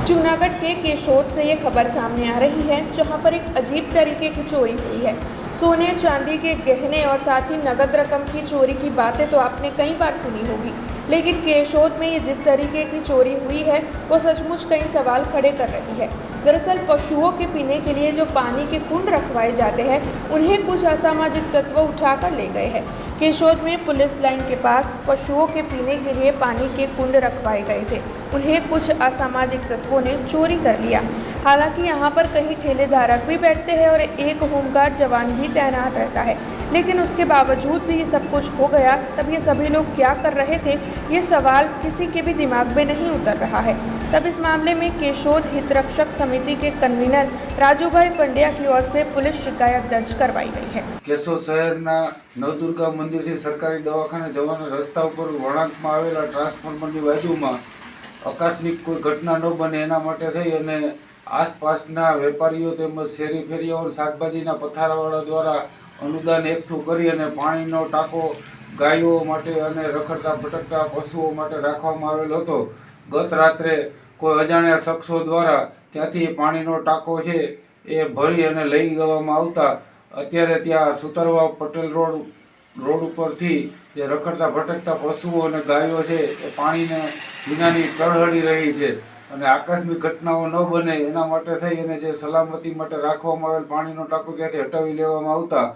जूनागढ़ के केशोद से ये खबर सामने आ रही है, जहां पर एक अजीब तरीके की चोरी हुई है। सोने चांदी के गहने और साथ ही नगद रकम की चोरी की बातें तो आपने कई बार सुनी होगी, लेकिन केशोद में ये जिस तरीके की चोरी हुई है वो सचमुच कई सवाल खड़े कर रही है। दरअसल पशुओं के पीने के लिए जो पानी के कुंड रखवाए जाते हैं, उन्हें कुछ असामाजिक तत्व उठाकर ले गए हैं। केशोद में पुलिस लाइन के पास पशुओं के पीने के लिए पानी के कुंड रखवाए गए थे, उन्हें कुछ असामाजिक तत्वों ने चोरी कर लिया। हालांकि यहाँ पर कई ठेलेधारक भी बैठते हैं और एक होमगार्ड जवान भी तैनात रहता है, लेकिन उसके बावजूद भी ये सब कुछ हो गया। तब ये सभी लोग क्या कर रहे थे, ये सवाल किसी के भी दिमाग में नहीं उतर रहा है। तब इस मामले में केशोद हितरक्षक समिति के कन्वीनर राजूभाई पंड्या की ओर से पुलिस शिकायत दर्ज करवाई गई है। केशोद शહેરના નવદુર્ગા મંદિરથી સરકારી દવાખાને જવાના રસ્તા ઉપર વળાંકમાં આવેલા ટ્રાન્સફોર્મરની બાજુમાં આકસ્મિક કોઈ ઘટના ન બને એના માટે થઈ અને આસપાસના વેપારીઓ તેમજ શેરી ફેરીયાઓ શાકભાજીના પથારાવાળા દ્વારા અનુદાન એકઠું કરી અને પાણીનો ટાંકો ગાયો માટે અને રખડતા ભટકતા પશુઓ માટે રાખવામાં આવેલો હતો। ગત રાત્રે કોઈ અજાણ્યા શખ્સો દ્વારા ત્યાંથી પાણીનો ટાંકો છે એ ભરી અને લઈ જવામાં આવતા અત્યારે ત્યાં સુતરવા પટેલ રોડ ઉપરથી જે રખડતા ભટકતા પશુઓ અને ગાયો છે એ પાણીને વિનાની ટળહળી રહી છે અને આકસ્મિક ઘટનાઓ ન બને એના માટે થઈ અને જે સલામતી માટે રાખવામાં આવેલ પાણીનો ટાંકો ત્યાંથી હટાવી લેવામાં આવતા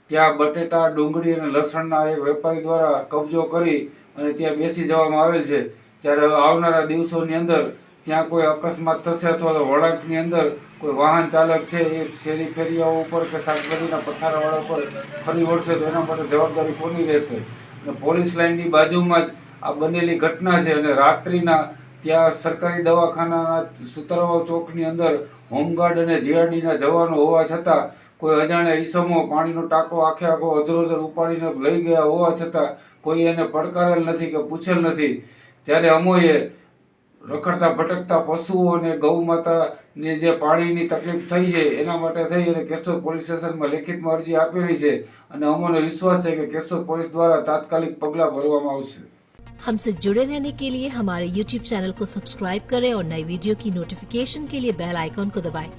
ત્યાં બટેટા ડુંગળી અને લસણના એક વેપારી દ્વારા કબજો કરી અને ત્યાં બેસી જવામાં આવેલ છે। ત્યારે આવનારા દિવસોની અંદર ત્યાં કોઈ અકસ્માત થશે અથવા તો વળાંકની અંદર કોઈ વાહન ચાલક છે એ શેરી ફેરીયાઓ ઉપર કે શાકભાજીના પથારાવાળા ઉપર ફરી વળશે તો એના માટે જવાબદારી કોની રહેશે? અને પોલીસ લાઇનની બાજુમાં જ આ બનેલી ઘટના છે અને રાત્રિના ત્યાં સરકારી દવાખાનાના સુતરવા ચોકની અંદર હોમગાર્ડ અને જીઆરડીના જવાનો હોવા છતાં કોઈ અજાણ્યા ઈસમો પાણીનો ટાંકો આખે આખો અધરોધર ઉપાડીને લઈ ગયા હોવા છતાં કોઈ એને પડકારેલ નથી કે પૂછેલ નથી। ત્યારે અમોએ રખડતા ભટકતા પશુઓ અને ગૌ માતાને જે પાણીની તકલીફ થઈ છે એના માટે થઈ અને કેશોદ પોલીસ સ્ટેશનમાં લેખિતમાં અરજી આપેલી છે અને અમોને વિશ્વાસ છે કે કેશોદ પોલીસ દ્વારા તાત્કાલિક પગલાં ભરવામાં આવશે। हमसे जुड़े रहने के लिए हमारे YouTube चैनल को सब्सक्राइब करें और नई वीडियो की नोटिफिकेशन के लिए बेल आइकॉन को दबाएं।